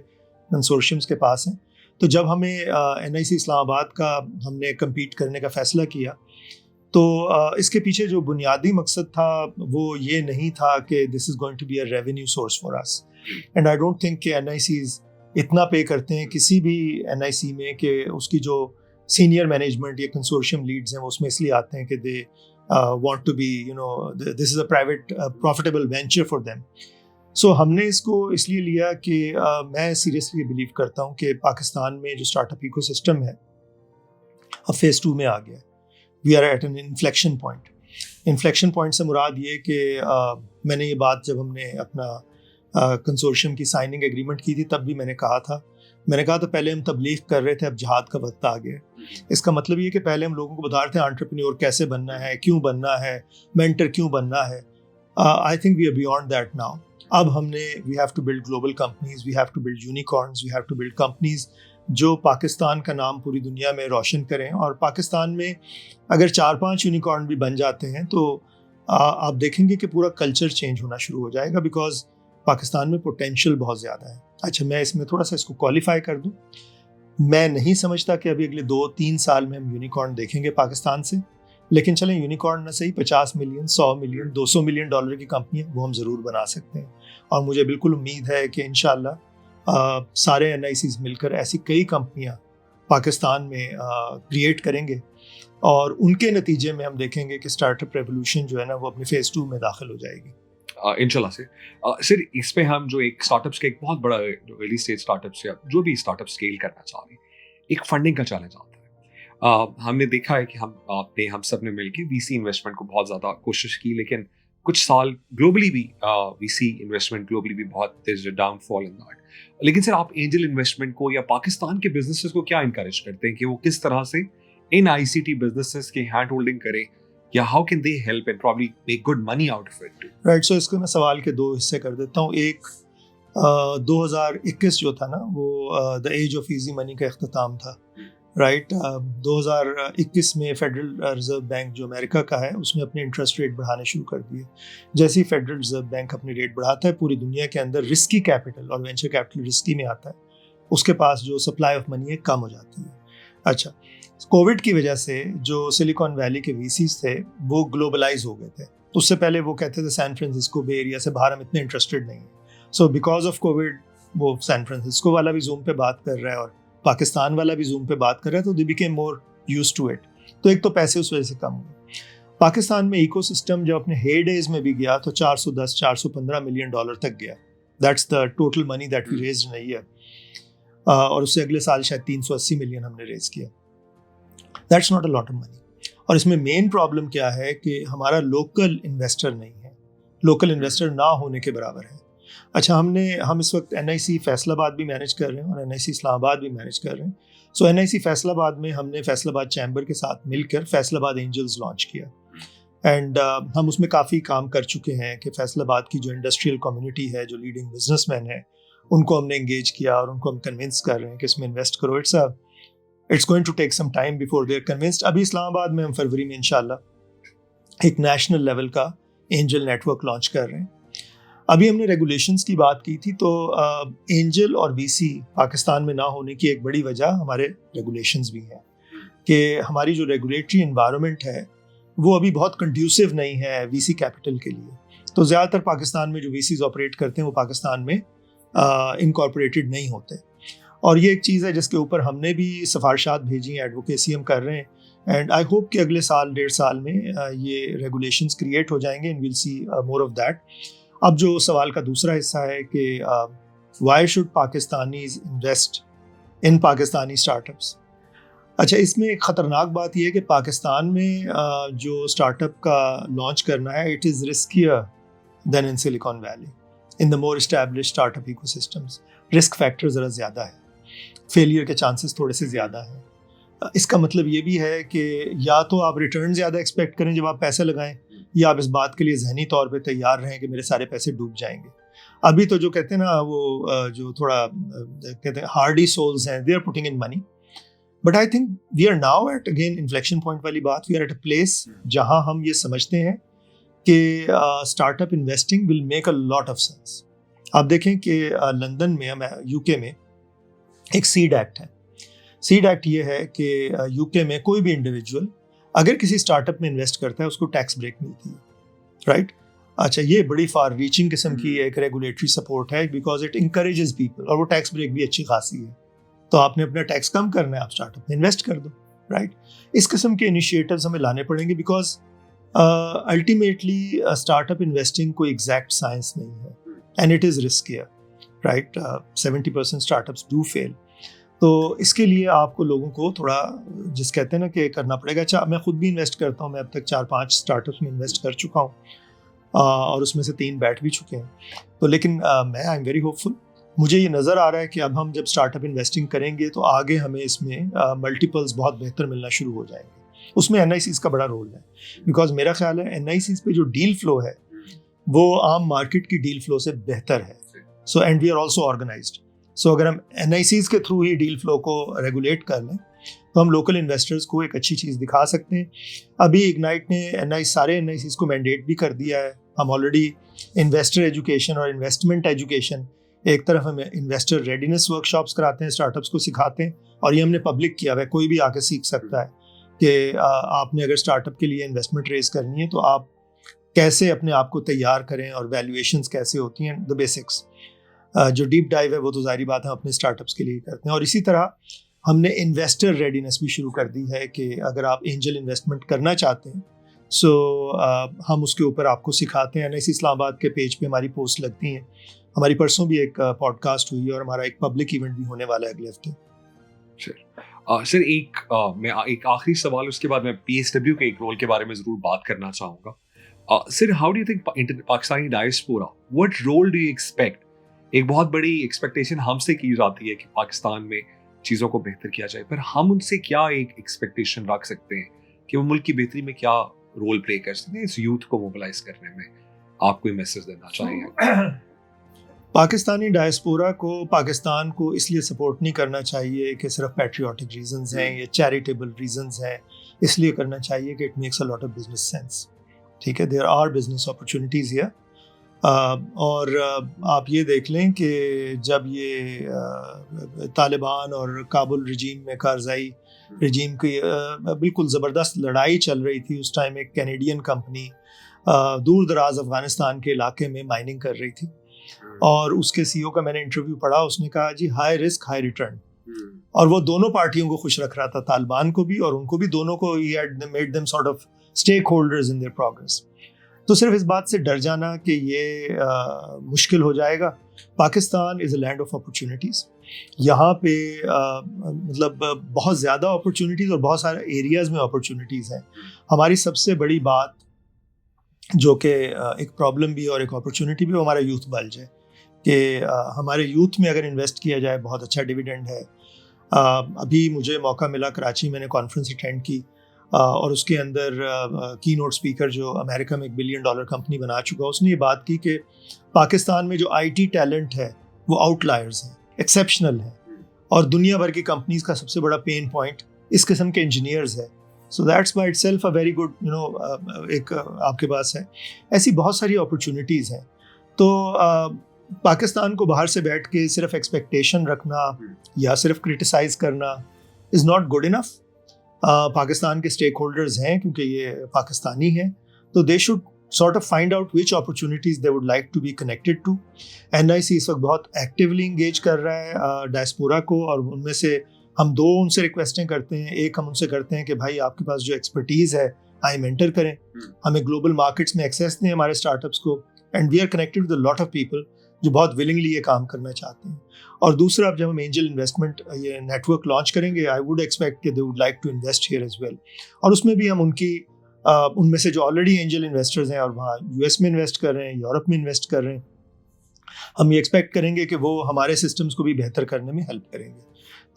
कंसोर्शियम्स के पास हैं। तो जब हमें एनआईसी इस्लामाबाद का हमने कम्पीट करने का फ़ैसला किया तो इसके पीछे जो बुनियादी मकसद था वो ये नहीं था कि this is going to be a revenue source for us, and I don't think कि एनआईसीज इतना पे करते हैं किसी भी एनआईसी में कि उसकी जो सीनियर मैनेजमेंट या कंसोर्शियम लीड्स हैं वो उसमें इसलिए आते हैं कि दे want to be, this is a private profitable venture for them. So हमने इसको इसलिए लिया कि मैं सीरियसली बिलीव करता हूँ कि पाकिस्तान में जो स्टार्टअप इकोसिस्टम है अब फेज़ 2 में आ गया। We are at an inflection point. Inflection point से मुराद ये कि मैंने ये बात जब हमने अपना कंसोर्शियम की साइनिंग एग्रीमेंट की थी तब भी मैंने कहा था तो पहले हम तबलीग कर रहे थे, अब जिहाद का वक्त आ गया। इसका मतलब ये कि पहले हम लोगों को बता रहे थे एंटरप्रेन्योर कैसे बनना है, क्यों बनना है, मेंटर क्यों बनना है। I think we are beyond that now. अब हमने we have to build global companies, we have to build unicorns, we have to build companies जो पाकिस्तान का नाम पूरी दुनिया में रोशन करें। और पाकिस्तान में अगर 4-5 यूनिकॉर्न भी बन जाते हैं तो आप देखेंगे कि पूरा कल्चर चेंज होना शुरू हो जाएगा, बिकॉज पाकिस्तान में पोटेंशियल बहुत ज़्यादा है। अच्छा, मैं इसमें थोड़ा सा इसको क्वालिफाई कर दूं। मैं नहीं समझता कि अभी अगले 2-3 साल में हम यूनिकॉर्न देखेंगे पाकिस्तान से, लेकिन चलें यूनिकॉर्न ना सही 50 मिलियन, 100 मिलियन, 200 मिलियन डॉलर की कंपनियां वो हम ज़रूर बना सकते हैं। और मुझे बिल्कुल उम्मीद है कि इंशाल्लाह सारे एनआईसीज मिलकर ऐसी कई कंपनियां पाकिस्तान में क्रिएट करेंगे और उनके नतीजे में हम देखेंगे कि स्टार्टअप रेवोल्यूशन जो है ना वो अपने फेज़ 2 में दाखिल हो जाएगी इंशाल्लाह से। सर, इस पे हम जो एक स्टार्टअप्स का एक बहुत बड़ा अर्ली स्टेज स्टार्टअप्स या जो भी स्टार्टअप स्केल करना चाह रहे हैं, एक फंडिंग का चैलेंज आता है। हमने देखा है कि हम सब ने मिलकर वीसी इन्वेस्टमेंट को बहुत ज़्यादा कोशिश की, लेकिन कुछ साल ग्लोबली भी वीसी इन्वेस्टमेंट ग्लोबली भी बहुत तेज डाउनफॉल इन दैट। लेकिन सर, आप एंजल इन्वेस्टमेंट को या पाकिस्तान के बिजनेसेस को क्या इंकरेज करते हैं कि वो किस तरह से इन आईसीटी बिजनेसेस के हैंड होल्डिंग करें, या how can they help and probably make good money out of it? Right, so इसको मैं सवाल के 2 हिस्से कर देता हूँ। एक 2021 जो था ना वो the age of easy money का इख्तिताम था। राइट, 2021 में फेडरल रिजर्व बैंक जो अमेरिका का है उसने अपने इंटरेस्ट रेट बढ़ाने शुरू कर दिए। जैसे ही फेडरल रिजर्व बैंक अपने रेट बढ़ाता है पूरी दुनिया के अंदर रिस्की कैपिटल, और वेंचर कैपिटल रिस्की में आता है, उसके पास जो सप्लाई ऑफ मनी है कम हो जाती है। अच्छा, कोविड की वजह से जो सिलिकॉन वैली के वीसीज थे वो ग्लोबलाइज हो गए थे। उससे पहले वो कहते थे सैन फ्रांसिस्को बे एरिया से बाहर हम इतने इंटरेस्टेड नहीं हैं। सो बिकॉज ऑफ कोविड वो सैन फ्रांसिस्को वाला भी जूम पे बात कर रहा है और पाकिस्तान वाला भी जूम पे बात कर रहा है, तो they became more used to it. तो एक तो पैसे उस वजह से कम हुए। पाकिस्तान में इकोसिस्टम जब अपने हे डेज में भी गया तो 410-415 मिलियन डॉलर तक गया। That's the total money that we raised in a year. और उससे अगले साल शायद 380 मिलियन हमने रेज किया। That's not a lot of money. और इसमें मेन प्रॉब्लम क्या है कि हमारा लोकल इन्वेस्टर नहीं है, लोकल इन्वेस्टर ना होने के बराबर है। अच्छा, हम इस वक्त NIC फैसलाबाद भी मैनेज कर रहे हैं और NIC इस्लामाबाद भी मैनेज कर रहे हैं। सो NIC फैसलाबाद में हमने फैसलाबाद चैम्बर के साथ मिलकर फैसलाबाद एंजल्स लॉन्च किया। एंड हम उसमें काफ़ी काम कर चुके हैं कि फैसलाबाद की जो इंडस्ट्रियल कम्युनिटी है, जो लीडिंग बिजनेसमैन है, उनको हमने एंगेज किया और उनको हम कन्विंस कर रहे हैं कि इसमें इन्वेस्ट करो। It's going to take some time before they are convinced. अभी इस्लामाबाद में हम फरवरी में इंशाल्लाह एक नेशनल लेवल का एंजल नेटवर्क लॉन्च कर रहे हैं। अभी हमने रेगुलेशंस की बात की थी, तो एंजल और VC पाकिस्तान में ना होने की एक बड़ी वजह हमारे रेगुलेशंस भी हैं कि हमारी जो रेगुलेटरी एनवायरनमेंट है वो अभी बहुत कंड्यूसिव नहीं है VC कैपिटल के लिए। तो ज़्यादातर पाकिस्तान में जो VCs ऑपरेट करते हैं वो पाकिस्तान में इनकॉर्पोरेटेड नहीं होते। और ये एक चीज़ है जिसके ऊपर हमने भी सिफारिशात भेजी हैं, एडवोकेसी हम कर रहे हैं। एंड आई होप कि अगले साल 1.5 साल में ये रेगुलेशंस क्रिएट हो जाएंगे and will see more of that. अब जो सवाल का दूसरा हिस्सा है कि why should Pakistanis invest in Pakistani startups. अच्छा, इसमें एक ख़तरनाक बात यह है कि पाकिस्तान में जो स्टार्टअप का लॉन्च करना है, it is riskier than in Silicon Valley in the more established startup ecosystems. Risk factor ज़रा ज़्यादा है, फेलियर के चांसेस थोड़े से ज़्यादा हैं। इसका मतलब ये भी है कि या तो आप रिटर्न ज़्यादा एक्सपेक्ट करें जब आप पैसे लगाएं, या आप इस बात के लिए ज़हनी तौर पे तैयार रहें कि मेरे सारे पैसे डूब जाएंगे। अभी तो जो कहते हैं ना वो जो थोड़ा कहते हैं हार्डी सोल्स हैं, they are putting in money. But I think we are now at again inflection point वाली बात, we are at a place जहां हम ये समझते हैं कि startup investing will make a lot of sense. आप देखें कि लंदन में, UK में एक सीड एक्ट है। सीड एक्ट ये है कि UK में कोई भी इंडिविजुअल अगर किसी स्टार्टअप में इन्वेस्ट करता है उसको टैक्स ब्रेक मिलती है, राइट? अच्छा, ये बड़ी फार रीचिंग किस्म की एक रेगुलेटरी सपोर्ट है बिकॉज इट इंकरेजेस पीपल, और वो टैक्स ब्रेक भी अच्छी खासी है। तो आपने अपना टैक्स कम करना है, आप स्टार्टअप में इन्वेस्ट कर दो, राइट? इस किस्म के इनिशिएटिव्स हमें लाने पड़ेंगे बिकॉज अल्टीमेटली स्टार्टअप इन्वेस्टिंग कोई एग्जैक्ट साइंस नहीं है and it is riskier, right? 70% startups do fail. तो इसके लिए आपको लोगों को थोड़ा जिस कहते हैं ना कि करना पड़ेगा। अच्छा, मैं खुद भी इन्वेस्ट करता हूँ, मैं अब तक 4-5 स्टार्टअप्स में इन्वेस्ट कर चुका हूँ और उसमें से 3 बैठ भी चुके हैं। तो लेकिन मैं आई एम वेरी होपफुल। मुझे ये नज़र आ रहा है कि अब हम जब स्टार्टअप इन्वेस्टिंग करेंगे तो आगे हमें इसमें मल्टीपल्स बहुत बेहतर मिलना शुरू हो जाएंगे। उसमें NICs का बड़ा रोल है बिकॉज मेरा ख्याल है NICs पे जो डील फ्लो है वो आम मार्केट की डील फ्लो से बेहतर है। So and we are also organized. So अगर हम NICs के थ्रू ही डील फ्लो को रेगुलेट कर लें तो हम लोकल इन्वेस्टर्स को एक अच्छी चीज़ दिखा सकते हैं। अभी इग्नाइट ने सारे NICs को मैंडेट भी कर दिया है। हम ऑलरेडी इन्वेस्टर एजुकेशन और इन्वेस्टमेंट एजुकेशन, एक तरफ हम इन्वेस्टर रेडीनेस वर्कशॉप्स कराते हैं, स्टार्टअप्स को सिखाते हैं, और ये हमने पब्लिक किया है, कोई भी आके सीख सकता है कि आपने अगर स्टार्टअप के लिए इन्वेस्टमेंट रेज करनी है तो आप कैसे अपने आप को तैयार करें और वैल्यूएशंस कैसे होती हैं, द बेसिक्स। जो डीप डाइव है वो तो जाहिर बात है अपने स्टार्टअप्स के लिए करते हैं। और इसी तरह हमने इन्वेस्टर रेडीनेस भी शुरू कर दी है कि अगर आप एंजल इन्वेस्टमेंट करना चाहते हैं सो हम उसके ऊपर आपको सिखाते हैं। NIC इस्लामाबाद के पेज पे हमारी पोस्ट लगती हैं। हमारी परसों भी एक पॉडकास्ट हुई और हमारा एक पब्लिक इवेंट भी होने वाला है अगले हफ्ते। सर मैं एक आखिरी सवाल, उसके बाद मैं PSW के एक रोल के बारे में ज़रूर बात करना चाहूँगा। Sir, how do you think Pakistani diaspora, what role do you expect? एक बहुत बड़ी एक्सपेक्टेशन हमसे की जाती है कि पाकिस्तान में चीज़ों को बेहतर किया जाए, पर हम उनसे क्या एक एक्सपेक्टेशन रख सकते हैं कि वो मुल्क की बेहतरी में क्या रोल प्ले कर सकते हैं, इस यूथ को मोबिलाइज करने में? आप कोई मैसेज देना चाहेंगे? पाकिस्तानी डायस्पोरा को पाकिस्तान को इसलिए सपोर्ट नहीं करना चाहिए कि सिर्फ पैट्रियोटिक रीजंस हैं या चैरिटेबल रीजंस हैं, इसलिए करना चाहिए कि it makes a lot of business sense. ठीक है, there are business opportunities here. और आप ये देख लें कि जब ये तालिबान और काबुल रजीम में कारज़ाई रिजीम की बिल्कुल ज़बरदस्त लड़ाई चल रही थी उस टाइम। एक कैनेडियन कंपनी दूर दराज अफ़गानिस्तान के इलाके में माइनिंग कर रही थी, और उसके सीईओ का मैंने इंटरव्यू पढ़ा। उसने कहा जी हाई रिस्क हाई रिटर्न, और वो दोनों पार्टियों को खुश रख रहा था, तालिबान को भी और उनको भी, दोनों को ही had made them sort of stakeholders in their progress. तो सिर्फ इस बात से डर जाना कि ये मुश्किल हो जाएगा। Pakistan is a land of opportunities. यहाँ पे मतलब बहुत ज़्यादा अपॉर्चुनिटीज़ और बहुत सारे एरियाज़ में अपॉर्चुनिटीज़ हैं। हमारी सबसे बड़ी बात जो कि एक प्रॉब्लम भी और एक अपॉर्चुनिटी भी, वो हमारा यूथ बल्ज है कि हमारे यूथ में अगर इन्वेस्ट किया जाए बहुत अच्छा डिविडेंड है। अभी मुझे मौका मिला, कराची मैंने कॉन्फ्रेंस अटेंड की, और उसके अंदर की नोट स्पीकर जो अमेरिका में $1 बिलियन कंपनी बना चुका, उसने ये बात की कि पाकिस्तान में जो आईटी टैलेंट है वो आउटलायर्स हैं, एक्सेप्शनल है, और दुनिया भर की कंपनीज का सबसे बड़ा पेन पॉइंट इस किस्म के इंजीनियर्स है। So that's by itself a very good एक आपके पास है। ऐसी बहुत सारी अपॉर्चुनिटीज़ हैं। तो पाकिस्तान को बाहर से बैठ के सिर्फ एक्सपेक्टेशन रखना या सिर्फ क्रिटिसाइज़ करना is not good enough. Pakistan के स्टेक होल्डर्स हैं, क्योंकि ये पाकिस्तानी हैं, तो they should sort of find out which opportunities they would like to be connected to. NIC इस वक्त बहुत एक्टिवली इंगेज कर रहा है डायस्पोरा को, और उनमें से हम दो उनसे रिक्वेस्टें करते हैं। एक हम उनसे करते हैं कि भाई आपके पास जो एक्सपर्टीज़ है आए मेंटर करें, हमें ग्लोबल मार्केट्स में एक्सेस दें हमारे स्टार्टअप्स को, and we are connected with a lot of people जो बहुत विलिंगली ये काम करना चाहते हैं। और दूसरा, अब जब हम एंजल इन्वेस्टमेंट ये नेटवर्क लॉन्च करेंगे, आई वुड एक्सपेक्ट कि they would like to invest here as well, और उसमें भी हम उनमें से जो ऑलरेडी एंजल इन्वेस्टर्स हैं और वहाँ यूएस में इन्वेस्ट कर रहे हैं, यूरोप में इन्वेस्ट कर रहे हैं, हम ये एक्सपेक्ट करेंगे कि वो हमारे सिस्टम्स को भी बेहतर करने में हेल्प करेंगे।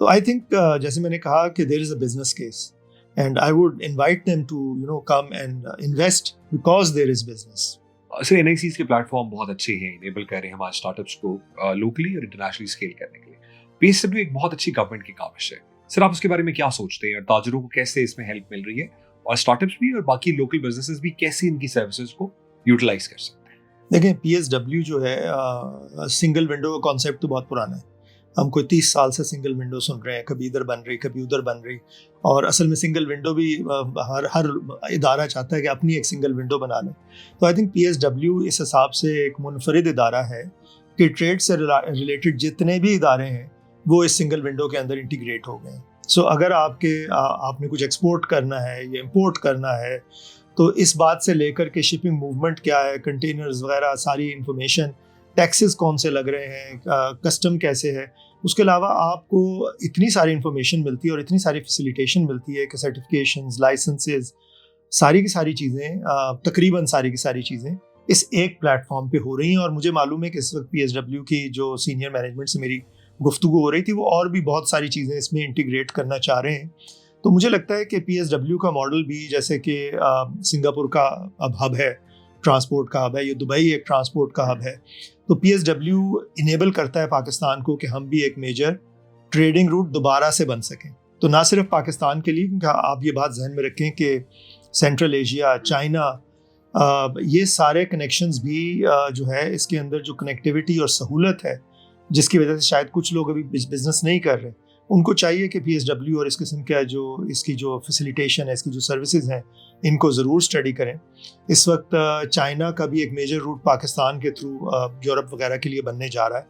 तो आई थिंक जैसे मैंने कहा कि there is a business case, and I would invite them to come and invest because there is business. Sir NICs के प्लेटफॉर्म बहुत अच्छे हैं, इनेबल कर रहे हैं हमारे स्टार्टअप्स को लोकली और इंटरनेशनली स्केल करने के लिए। पीएसडब्ल्यू एक बहुत अच्छी गवर्नमेंट की काविश है। सर आप उसके बारे में क्या सोचते हैं, और ताजरों को कैसे इसमें हेल्प मिल रही है, और स्टार्टअप्स भी और बाकी लोकल बिजनेसेस भी कैसे इनकी सर्विसेज को यूटिलाइज कर सकते हैं? देखें, पीएसडब्ल्यू जो है सिंगल विंडो का कॉन्सेप्ट तो बहुत पुराना है। हम कोई 30 साल से सिंगल विंडो सुन रहे हैं, कभी इधर बन रही कभी उधर बन रही, और असल में सिंगल विंडो भी हर इदारा चाहता है कि अपनी एक सिंगल विंडो बना लें। तो आई थिंक पीएसडब्ल्यू इस हिसाब से एक मुनफरिद इदारा है कि ट्रेड से रिलेटेड जितने भी इदारे हैं वो इस सिंगल विंडो के अंदर इंटीग्रेट हो गए हैं। सो अगर आपने कुछ एक्सपोर्ट करना है या इम्पोर्ट करना है, तो इस बात से लेकर के शिपिंग मूवमेंट क्या है, कंटेनर्स वगैरह सारी इंफॉर्मेशन, टैक्सेस कौन से लग रहे हैं, कस्टम कैसे है, उसके अलावा आपको इतनी सारी इंफॉर्मेशन मिलती है और इतनी सारी फैसिलिटेशन मिलती है कि सर्टिफिकेशंस, लाइसेंसेस, सारी की सारी चीज़ें, तकरीबन सारी की सारी चीज़ें इस एक प्लेटफॉर्म पे हो रही हैं। और मुझे मालूम है कि इस वक्त पीएसडब्ल्यू की जो सीनियर मैनेजमेंट से मेरी गुफ्तगू हो रही थी, वो और भी बहुत सारी चीज़ें इसमें इंटीग्रेट करना चाह रहे हैं। तो मुझे लगता है कि पीएसडब्ल्यू का मॉडल भी, जैसे कि सिंगापुर का अब हब है, ट्रांसपोर्ट का हब है, ये दुबई एक ट्रांसपोर्ट का हब है, तो पीएसडब्ल्यू इनेबल करता है पाकिस्तान को कि हम भी एक मेजर ट्रेडिंग रूट दोबारा से बन सकें। तो ना सिर्फ पाकिस्तान के लिए, क्योंकि आप ये बात जहन में रखें कि सेंट्रल एशिया, चाइना, ये सारे कनेक्शंस भी जो है, इसके अंदर जो कनेक्टिविटी और सहूलत है, जिसकी वजह से शायद कुछ लोग अभी बिजनेस नहीं कर रहे, उनको चाहिए कि पीएसडब्ल्यू और इस किस्म का इसकी जो फैसिलिटेशन है, इसकी जो सर्विसेज हैं, इनको ज़रूर स्टडी करें। इस वक्त चाइना का भी एक मेजर रूट पाकिस्तान के थ्रू यूरोप वगैरह के लिए बनने जा रहा है।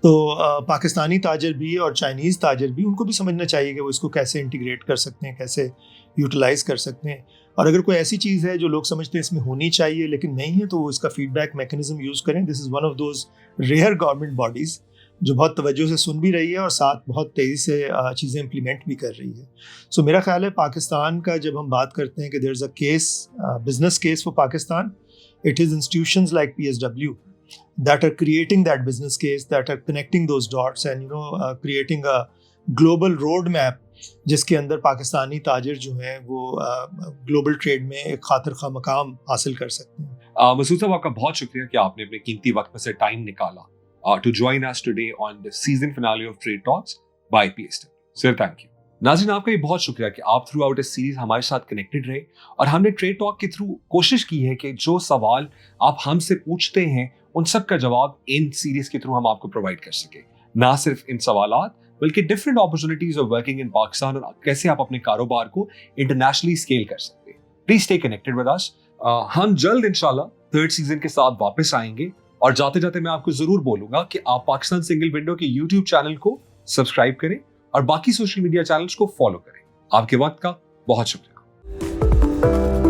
तो पाकिस्तानी ताजर भी और चाइनीज़ ताजर भी, उनको भी समझना चाहिए कि वो इसको कैसे इंटीग्रेट कर सकते हैं, कैसे यूटिलाइज़ कर सकते हैं। और अगर कोई ऐसी चीज़ है जो लोग समझते हैं इसमें होनी चाहिए लेकिन नहीं है, तो वो इसका फीडबैक मैकेनिज्म यूज़ करें। This is one of those rare government bodies जो बहुत तवज्जो से सुन भी रही है और साथ बहुत तेज़ी से चीज़ें इम्प्लीमेंट भी कर रही है। सो मेरा ख्याल है पाकिस्तान का जब हम बात करते हैं कि there is a case, business case for Pakistan, it is institutions like PSW that are creating that business case, that are connecting those dots and creating a global road map जिसके अंदर पाकिस्तानी ताजिर जो हैं वो ग्लोबल ट्रेड में एक खातिर खा मकाम हासिल कर सकते हैं। मसूद साहब, आपका बहुत शुक्रिया कि आपने अपने कीमती वक्त में से टाइम निकाला to join us today on the season finale of trade talks by PSW. Sir thank you. नाज़रीन, आपका ये बहुत शुक्रिया कि आप थ्रू आउट इस सीरीज हमारे साथ कनेक्टेड रहे, और हमने ट्रेड टॉक के थ्रू कोशिश की है कि जो सवाल आप हमसे पूछते हैं उन सब का जवाब इन सीरीज के थ्रू हम आपको प्रोवाइड कर सके। ना सिर्फ इन सवालात बल्कि different opportunities of working in Pakistan और कैसे आप अपने कारोबार को इंटरनेशनली स्केल कर सकते हैं। Please stay connected with us. हम जल्द इंशाल्लाह थर्ड सीजन के साथ वापस आएंगे, और जाते जाते मैं आपको जरूर बोलूंगा कि आप पाकिस्तान सिंगल विंडो के यूट्यूब चैनल को सब्सक्राइब करें और बाकी सोशल मीडिया चैनल्स को फॉलो करें। आपके वक्त का बहुत शुक्रिया।